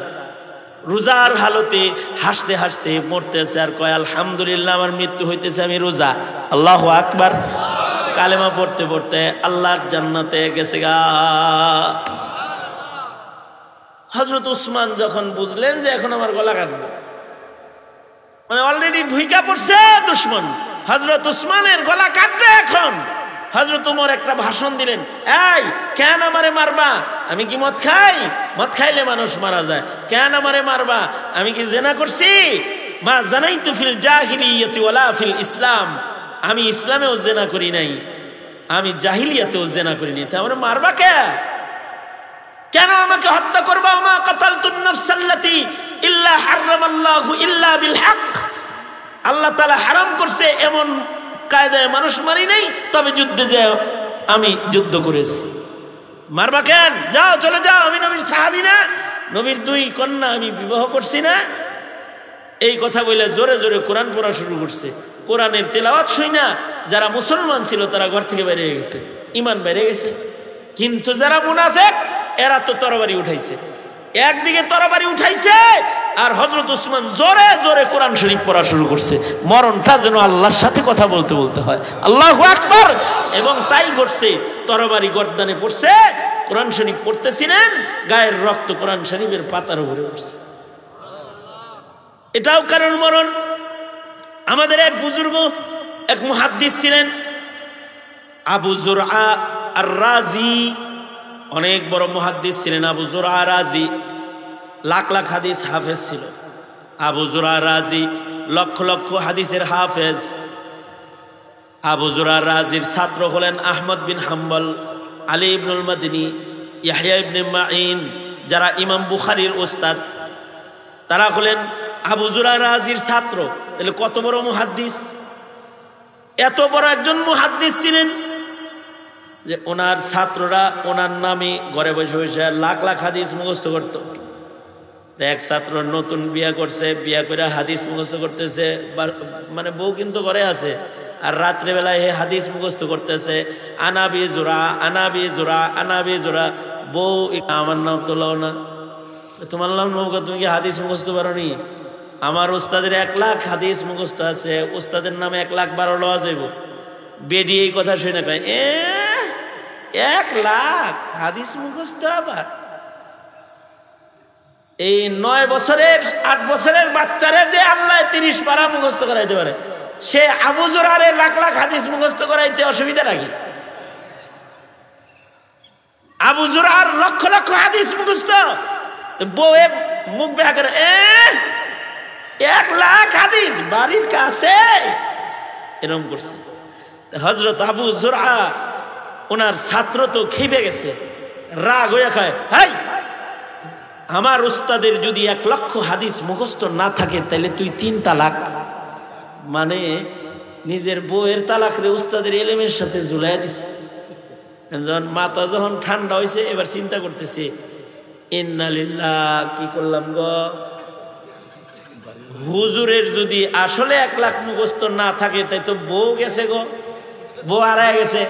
রোজার হালতে হাসতে হাসতে মরতেছে, আর কয় আলহামদুলিল্লাহ আমার মৃত্যু হইতেছে, আমি রোজা। আল্লাহু আকবার। কালেমা পড়তে পড়তে আল্লাহর জান্নাতে গেছে গা। হযরত উসমান যখন বুঝলেন যে এখন আমার গলা কাটবে, মানে অলরেডি ঢুইকা পড়ছে দুশমন, হযরত উসমানের গলা কাটবে এখন। হযরত ওমর একটা ভাষণ দিলেন, এই কেন আমারে মারবা, আমি কি মদ খাই? মদ খাইলে মানুষ মারা যায়। কেন আমারে মারবা? আমি কি জেনা করছি? মা জানাইতু ফিল জাহিলিয়াতি ওয়ালা ফিল ইসলাম, আমি ইসলামেও জেনা করি নাই, আমি জাহিলিয়াতেও জেনা করি নাই, তা আমারে মারবা কেন আমাকে হত্যা করবা? মা কাতালতুন নাফসাল্লাতি ইল্লা হারামাল্লাহু ইল্লা বিল হক, আল্লাহ তাআলা হারাম করছে এমন কায়দায় মানুষ মারি নাই, তবে যুদ্ধে যাও আমি যুদ্ধ করেছি। মারবা কেন? যাও, চলে যাও, আমি নবীর সাহাবী না? নবীর 2 কন্যা আমি বিবাহ করছি না? এই কথা বলে জোরে জোরে কোরআন পড়া শুরু করছে। কোরআনের তেলাওয়াত শুই না যারা মুসলমান ছিল তারা ঘর থেকে বেরিয়ে গেছে, ঈমান বেড়ে গেছে। কিন্তু যারা মুনাফিক এরা তো তরবারি উঠাইছে, একদিকে তরবারি উঠাইছে আর হযরত উসমান জোরে জোরে কোরআন শরীফ পড়া শুরু করছে। মরণটা যেন আল্লাহর সাথে কথা বলতে বলতে হয়। আল্লাহু আকবার। এবং তাই ঘটছে, তরবারি গর্দানে পড়ছে, কোরআন শরীফ পড়তেছিলেন, গায়ের রক্ত কোরআন শরীফের পাতার উপরে পড়ছে। এটাও কারণ মরণ। আমাদের এক বুজুর্গ, এক মুহাদ্দিস ছিলেন আবু জুরআ আর রাজি, অনেক বড় মুহাদ্দিস ছিলেন আবু জুরআ রাজি, লাখ লাখ হাদিস হাফেজ ছিল। আবু জুরআ রাজি লক্ষ লক্ষ হাদিসের হাফেজ। আবু জুরআ রাজির ছাত্র হলেন আহমদ বিন হাম্বল, আলী ইবনুল মাদিনী, ইয়াহইয়া ইবনে মাঈন, যারা ইমাম বুখারীর ওস্তাদ, তারা হলেন আবু জুরআ রাজির ছাত্র। তাহলে কত বড় মুহাদ্দিস! এত বড় একজন মুহাদ্দিস ছিলেন যে ওনার ছাত্ররা ওনার নামে ঘরে বসে বসে লাখ লাখ হাদিস মুখস্থ করত। এক ছাত্র নতুন বিয়া করছে, বিয়া করে হাদিস মুখস্থ করতেছে, মানে বউ কিন্তু ঘরে আছে, আর রাত্রেবেলায় হে হাদিস মুখস্থ করতেছে, আনাবি জোড়া আনাবি জোড়া আনাবি জোড়া। বউ আমার নাম তো লও না, তোমার নাম নৌকা, তুমি কি হাদিস মুখস্থ পারো নি? আমার উস্তাদের 1 লাখ হাদিস মুখস্থ আছে, উস্তাদের নামে 1,12,000 লওয়া যাইব। বেডি এই কথা শুনে কয়, 1 লাখ হাদিস মুখস্থ! আবার এই 9 বছরের 8 বছরের বাচ্চারে যে আল্লাহ 30 পারা মুখস্থ করাইতে পারে, সে আবু জুরআরে লাখ লাখ হাদিস মুখস্থ করাইতে অসুবিধা নাকি? আবু জুরআর লক্ষ লক্ষ হাদিস মুখস্থ, বউয়ে মুখ বেয়া করে, 1 লাখ হাদিস বাড়ির কাছে, এরকম করছে। হযরত আবু জুরআ ওনার ছাত্র তো খেপে গেছে, রাগ হয়ে কয়, হাই, আমার উস্তাদের যদি 1 লক্ষ হাদিস মুখস্থ না থাকে তাহলে তুই 3 তালাক। মানে নিজের বউয়ের তালাক রে উস্তাদের এলেমের সাথে ঝুলাই দিছে। যখন মাথা যখন ঠান্ডা হয়েছে, এবার চিন্তা করতেছে, ইন্না লিল্লাহ, কি করলাম গো? হুজুরের যদি আসলে 1 লাখ মুখস্থ না থাকে তাই তো বউ গেছে গো, বউ হারায় গেছে।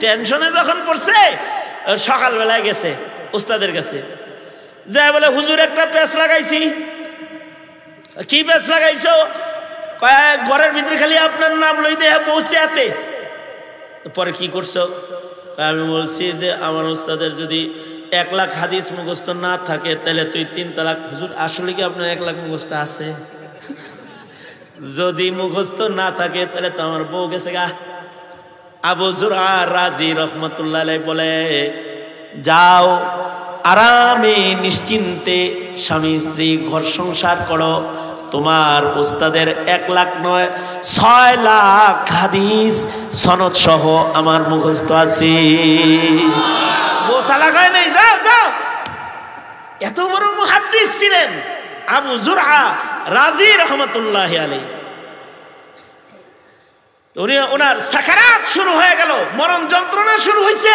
টেনশনে যখন পড়ছে, সকালবেলায় গেছে উস্তাদের কাছে, যাই বলে, হুজুর একটা প্যাচ লাগাইছি। কি প্যাচ লাগাইছো? কয়েক ঘরের ভিতরে খালি আপনার নাম লই দেয়া পৌঁছে আতে। পরে কি করছো? আমি বলছি যে আমার উস্তাদের যদি 1 লাখ হাদিস মুখস্থ না থাকে তাহলে তুই 3 তালাক। হুজুর আসলে কি আপনার 1 লাখ মুখস্থ আছে? যদি মুখস্থ না থাকে তাহলে তো আমার বউ গেছে গা। আবু জুরআ রাজি রহমতুল্লাহ আলাইহি বলে, যাও আরামে নিশ্চিন্তে স্বামী স্ত্রী ঘর সংসার করো, তোমার উস্তাদের 1 লাখ নয় 6 লাখ হাদিস সনদ সহ আমার মুখস্থ আছে। বউ তালাক হয় নাই, যাও যাও। এত বড় মুহাদ্দিস ছিলেন আবু জুরআ রাজি রহমতুল্লাহ আলাইহি। উনি ওনার সাকারাত শুরু হয়ে গেল, মরণ যন্ত্রণা শুরু হয়েছে।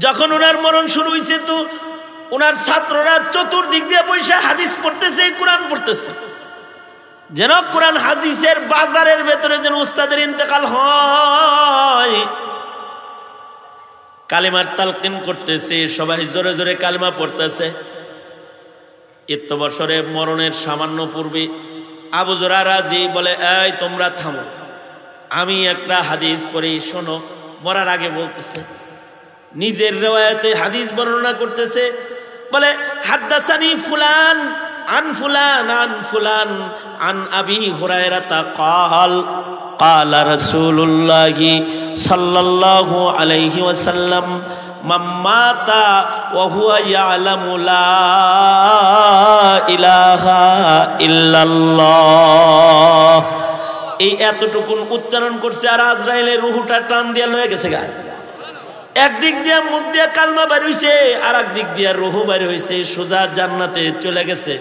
যখন ওনার মরণ শুরু হয়েছে তো ওনার ছাত্ররা চতুর্দিক দিয়ে বসে হাদিস পড়তেছে, কোরআন পড়তেছে, যেন কোরআন হাদিসের বাজারের ভেতরে যেন উস্তাদের ইন্তেকাল হয়। কালিমার তালকিন করতেছে, সবাই জোরে জোরে কালিমা পড়তেছে। এত বছরে মরণের সামান্য পূর্বে আবু জুরআ রাজি বলে, এই তোমরা থামো, আমি একটা হাদিস পড়ি, শোনো। মরার আগে বলতেছে, নিজের রিওয়ায়াতে হাদিস বর্ণনা করতেছে, বলে, হাদ্দাসানি ফুলান আন ফুলান আন ফুলান আন আবি হুরায়রা ক্বাল ক্বালা রাসূলুল্লাহি সাল্লাল্লাহু আলাইহি ওয়াসাল্লাম মাম্মাতা ওয়া হুয়া ইয়ালামু লা ইলাহা ইল্লাল্লাহ। এই এতটুকুন উচ্চারণ করছে আর আজরাইলের রূহটা টান দিয়া লয়ে গেছে গা। একদিক দিয়ে মুখ দিয়ে কালমা বের হইছে, আর একদিক দিয়ে রূহ বের হইছে, সোজা জান্নাতে চলে গেছে।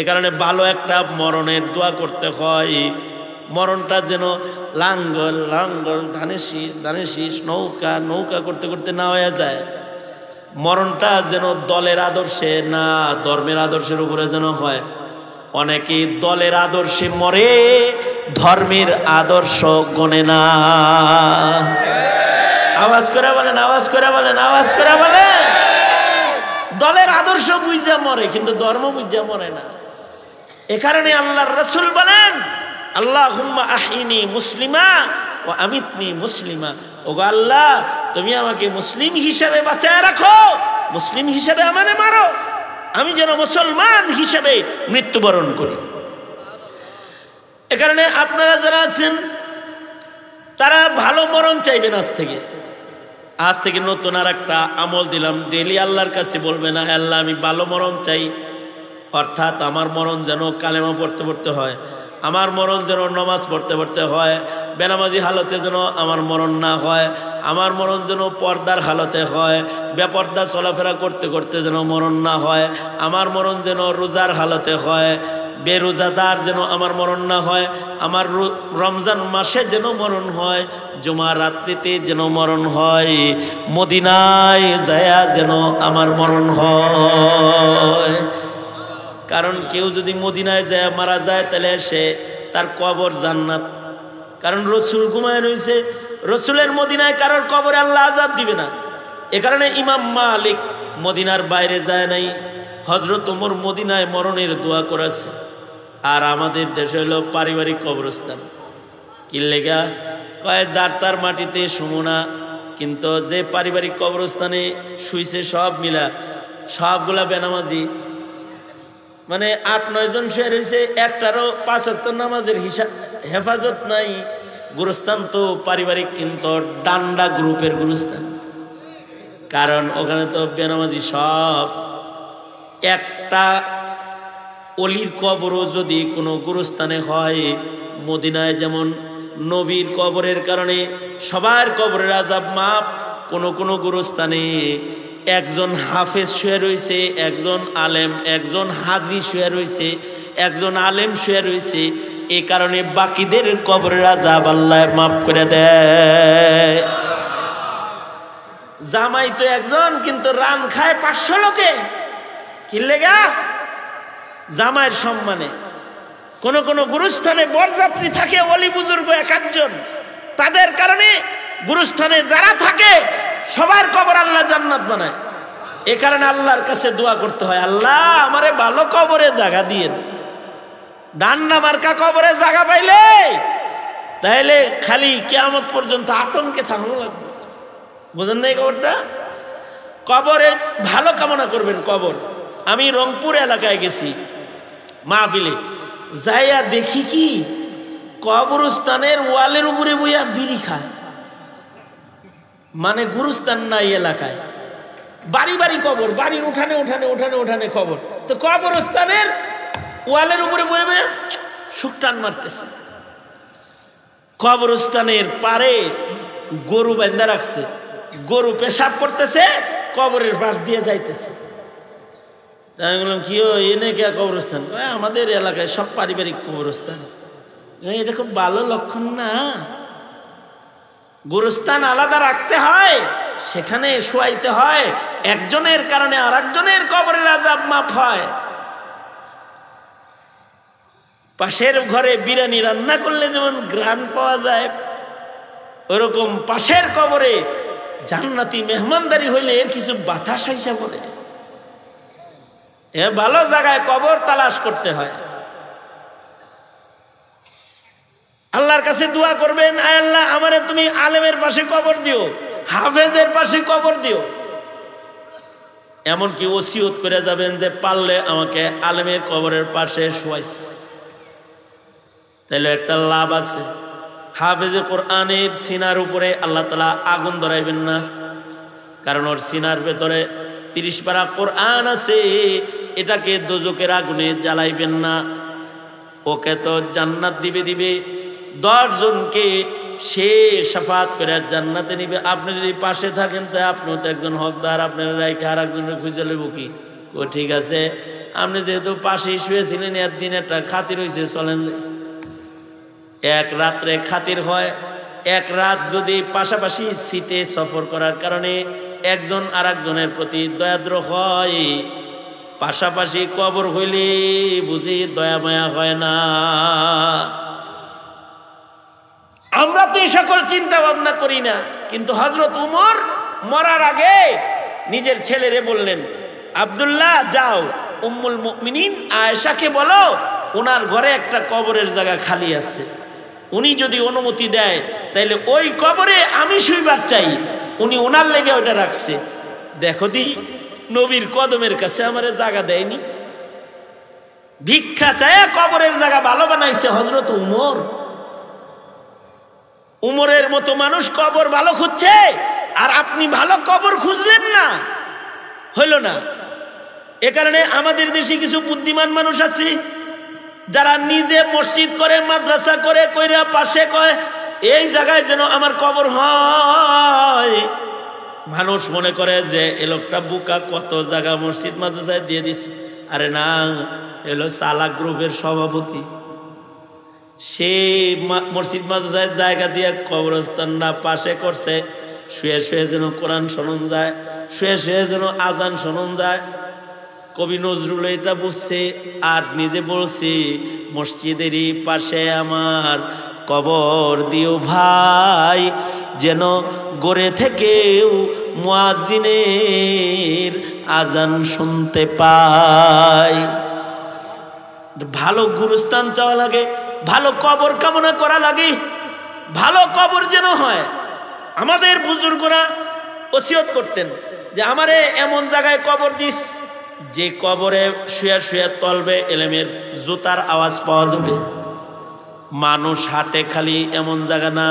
এ কারণে ভালো একটা মরণের দোয়া করতে হয়, মরণটা যেন লাঙ্গল লাঙ্গল ধানের শীষ ধানের শীষ নৌকা নৌকা করতে করতে না হয়ে যায়। মরণটা যেন দলের আদর্শে না ধর্মের আদর্শের উপরে যেন হয়। অনেকে দলের আদর্শে মরে, ধর্মের আদর্শ গনে না। আওয়াজ করে বলেন, আওয়াজ করে বলেন, আওয়াজ করে বলেন। দলের আদর্শ বুঝা মরে, কিন্তু ধর্ম বুঝা মরে না। এ কারণে আল্লাহর রাসূল বলেন, আল্লাহুম্মা আহিনি মুসলিমা ওয়া আমিতনি মুসলিমা। ওগো আল্লাহ, তুমি আমাকে মুসলিম হিসেবে বাঁচায় রাখো, মুসলিম হিসেবে আমারে মারো, আমি যেন মুসলমান হিসেবে মৃত্যুবরণ করি। এ কারণে আপনারা যারা আছেন তারা ভালো মরণ চাইবেন। আজ থেকে নতুন আর একটা আমল দিলাম, ডেলি আল্লাহর কাছে বলবেন, না আল্লাহ আমি ভালো মরণ চাই, অর্থাৎ আমার মরণ যেন কালেমা পড়তে পড়তে হয়, আমার মরণ যেন নামাজ পড়তে পড়তে হয়, বেনামাজি হালতে যেন আমার মরণ না হয়, আমার মরণ যেন পর্দার হালতে হয়, বেপর্দা চলাফেরা করতে করতে যেন মরণ না হয়, আমার মরণ যেন রোজার হালতে হয়, বেরোজাদার যেন আমার মরণ না হয়, আমার রমজান মাসে যেন মরণ হয়, জুমার রাত্রিতে যেন মরণ হয়, মদিনায় যায়া যেন আমার মরণ হয়। কারণ কেউ যদি মদিনায় যায় মারা যায় তাহলে সে তার কবর জান্নাত। কারণ রসুল ঘুমায় রয়েছে, রসুলের মদিনায় কারোর কবরে আল্লাহ আযাব দিবে না। এ কারণে ইমাম মালিক মদিনার বাইরে যায় নাই, হযরত ওমর মদিনায় মরণের দোয়া করেছে। আর আমাদের দেশে হলো পারিবারিক কবরস্থান। কি লেগা কয় যার তার মাটিতে শুমো না, কিন্তু যে পারিবারিক কবরস্থানে শুইছে সব মিলা সবগুলা বেনামাজি, মানে ৮-৯ জন শুয়ে রয়েছে, একটারও ৫ ওয়াক্ত নামাজের হেফাজত নাই। গুরুস্থান তো পারিবারিক, কিন্তু ডান্ডা গ্রুপের গুরুস্থান। কারণ ওখানে তো বেনামাজি সব। একটা অলির কবরও যদি কোনো গুরুস্থানে হয়, মদিনায় যেমন নবীর কবরের কারণে সবার কবরের আযাব মাপ, কোনো কোনো গুরুস্থানে একজন হাফেজ শুয়ে রয়েছে, একজন আলেম, একজন হাজি শুয়ে রয়েছে, একজন আলেম শুয়ে রয়েছে। এই কারণে বাকিদের কবরের আযাব আল্লাহ মাফ করে দেয়। জামাই তো একজন, কিন্তু রান খায় ৫০০ লোকে। কি লেগা? জামাইয়ের সম্মানে। কোন কোন গুরুস্থানে বরযাত্রী থাকে ওলি বুজুর্গ ১-৮ জন, তাদের কারণে গুরুস্থানে যারা থাকে সবার কবর আল্লাহ জান্নাত বানায়। এ কারণে আল্লাহর কাছে দোয়া করতে হয়, আল্লাহ আমারে ভালো কবরে জায়গা দিয়েন। ডান্না মার্কা কবরে জায়গা পাইলে তাহলে খালি কিয়ামত পর্যন্ত আতঙ্কে থাকানো লাগবে। বুঝেন না এই খবরটা? কবরে ভালো কামনা করবেন। কবর, আমি রংপুর এলাকায় গেছি মাহফিলে, যাইয়া দেখি কি কবরস্থানের ওয়ালের উপরে বইয়া বিড়ি খায়। মানে গুরুস্থান নাই এলাকায়, বাড়ি বাড়ি কবর, বাড়ির উঠানে উঠানে উঠানে উঠানে কবর, তো কবরস্থানের ওয়ালের উপরে বয়ে বয়ে শুকটান মারতেছে। কবরস্থানের পারে গরু বাঁধা রাখছে, গরু পেশাব করতেছে, কবরের পাশ দিয়ে যাইতেছে। আমি বললাম কি এনে কে কবরস্থান? আমাদের এলাকায় সব পারিবারিক কবরস্থান। এটা খুব ভালো লক্ষণ না। গোরস্থান আলাদা রাখতে হয়, সেখানে শোয়াইতে হয়, একজনের কারণে আর একজনের কবরের আযাব মাফ হয়। পাশের ঘরে বিরিয়ানি রান্না করলে যেমন ঘ্রাণ পাওয়া যায়, ওরকম পাশের কবরে জান্নাতি মেহমানদারি হইলে এর কিছু বাতাস আইসা পড়ে। ভালো জায়গায় কবর তালাশ করতে হয়। আল্লাহর কাছে দোয়া করবেন, আয় আল্লাহ আমারে তুমি আলেমের পাশে কবর দিও, হাফেজের পাশে কবর দিও। এমনকি ওসিয়ত করে যাবেন যে পারলে আমাকে আলেমের কবরের পাশে শোয়াইস, তাহলে একটা লাভ আছে। হাফেজে কোরআনের সিনার উপরে আল্লাহ তাআলা আগুন ধরাইবেন না। কারণ ওর সিনার ভেতরে 30 পারা কোরআন আছে। এটাকে দোজকের আগুনে জ্বালাইবেন না, ওকে তো জান্নাত দিবে 10 জনকে সে শাফাত করে জান্নাতে নিবে। আপনি যদি পাশে থাকেন তো আপনিও তো একজন হকদার, আপনার রাইকে আর একজনের খুঁজে নেব কি? ও ঠিক আছে, আপনি যেহেতু পাশেই শুয়েছিলেন, একদিন একটা খাতির হয়েছে, চলেন। এক রাত্রে খাতির হয়, এক রাত যদি পাশাপাশি সিটে সফর করার কারণে একজন আর একজনের প্রতি দয়াদ্র হয়, পাশাপাশি কবর হইলে বুঝি দয়া মায়া হয় না। আমরা তো এই সকল চিন্তা ভাবনা করি না, কিন্তু হযরত উমর মরার আগে নিজের ছেলেরে বললেন, আব্দুল্লাহ যাও উম্মুল মুমিনিন আয়েশাকে বলো ওনার ঘরে একটা কবরের জায়গা খালি আছে, উনি যদি অনুমতি দেয় তাইলে ওই কবরে আমি শুইবার চাই। উনি ওনার লেগে ওটা রাখছে। দেখো দি নবীর কদমের কাছে আমারে জায়গা দেয়নি, ভিক্ষা চায় কবরের জায়গা ভালো বানাইছে হযরত উমর। উমরের মতো মানুষ কবর ভালো খুঁজছে, আর আপনি ভালো কবর খুঁজলেন না, হইল না। এ কারণে আমাদের দেশে কিছু বুদ্ধিমান মানুষ আছে যারা নিজে মসজিদ করে, মাদ্রাসা করে, কইরা পাশে কয় এই জায়গায় যেন আমার কবর হয়। মানুষ মনে করে যে এ লোকটা বুকা, কত জায়গা মসজিদ মাদ্রাসায় দিয়ে দিছে। আরে না, এলো চালাক গ্রুপের সভাপতি, সে মসজিদ মাদ্রাসায় জায়গা দিয়ে কবরস্থান না পাশে করছে, শুয়ে শুয়ে যেন কোরআন শোনন যায়, শুয়ে শুয়ে যেন আজান শোনন যায়। কবি নজরুল এটা বুঝছে আর নিজে বলছে, মসজিদেরই পাশে আমার কবর দিও ভাই, যেন গড়ে থেকেও মুয়াজ্জিনের আজান শুনতে পাই। ভালো গুরুস্থান চাওয়া লাগে, ভালো কবর কামনা করা লাগে, ভালো কবর যেন হয়। আমাদের বুজুর্গরা ওসিয়ত করতেন যে আমারে এমন জায়গায় কবর দিস যে কবরে শুয়ে শুয়ে তলবে এলেমের জুতার আওয়াজ পাওয়া যাবে। মানুষ হাঁটে খালি এমন জায়গা না,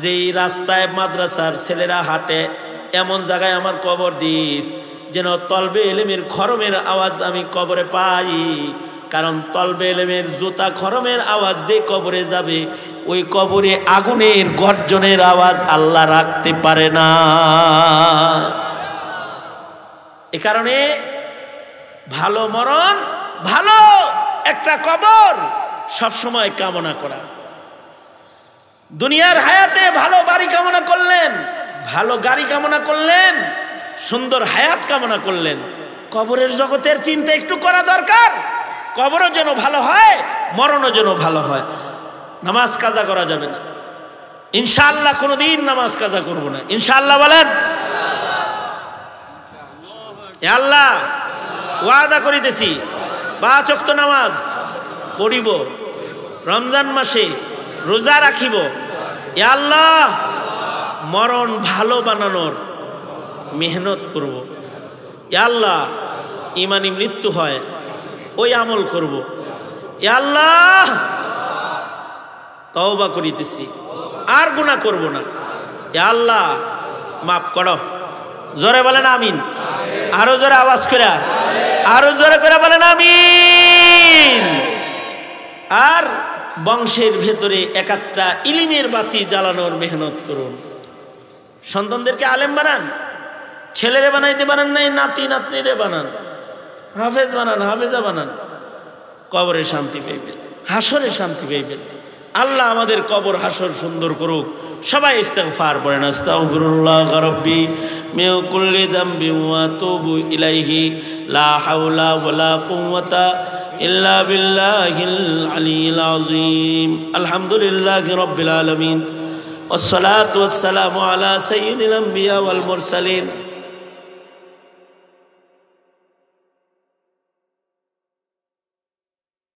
যেই রাস্তায় মাদ্রাসার ছেলেরা হাঁটে এমন জায়গায় আমার কবর দিস যেন তলবে এলেমের খরমের আওয়াজ আমি কবরে পাই। কারণ তলবে এলেমের জুতা খরমের আওয়াজ যে কবরে যাবে, ওই কবরে আগুনের গর্জনের আওয়াজ আল্লাহ রাখতে পারে না। এ কারণে ভালো মরণ, ভালো একটা কবর সবসময় কামনা করা। দুনিয়ার হায়াতে ভালো বাড়ি কামনা করলেন, ভালো গাড়ি কামনা করলেন, সুন্দর হায়াত কামনা করলেন, কবরের জগতের চিন্তা একটু করা দরকার। কবরও যেন ভালো হয়, মরণও যেন ভালো হয়। নামাজ কাজা করা যাবে না ইনশাআল্লাহ, কোনোদিন নামাজ কাজা করব না ইনশাআল্লাহ। বলেন আল্লাহ, ওয়াদা করিতেছি 5 ওয়াক্ত নামাজ পড়িব, রমজান মাসে রোজা রাখিব। আল্লাহ, মরণ ভালো বানানোর মেহনত করব। আল্লাহ, ইমানি মৃত্যু হয় ওই আমল করব। আল্লাহ, তওবা করিতেছি, আর গুনাহ করব না। আল্লাহ, মাফ করো। জোরে বলেন আমিন। আরো জোরে আওয়াজ করে, আরো জোরে করে বলেন আমিন। আর বংশের ভেতরে একটা ইলিমের বাতি জ্বালানোর মেহনত করুন। সন্তানদেরকে আলেম বানান, ছেলেরে বানাইতে পারেন নাই, নাতি নাতনিরে বানান, হাফেজ বানান, হাফেজা বানান। কবরে শান্তি পাইবেন, হাসরে শান্তি পাইবেন। আল্লাহ আমাদের কবর হাসর সুন্দর করুক। সবাই ইস্তিগফার পড়েন, আস্তাগফিরুল্লাহ রাব্বি মিন কুল্লি যামবি ওয়া আতুবু ইলাইহি লা হাওলা ওয়ালা কুওয়াতা ইল্লা বিল্লাহিল আলিয়্যিল আযীম। আলহামদুলিল্লাহি রাব্বিল আলামিন, ওয়াসসালাতু ওয়াসসালামু আলা সাইয়্যিদিল আমবিয়া ওয়াল মুরসালিন।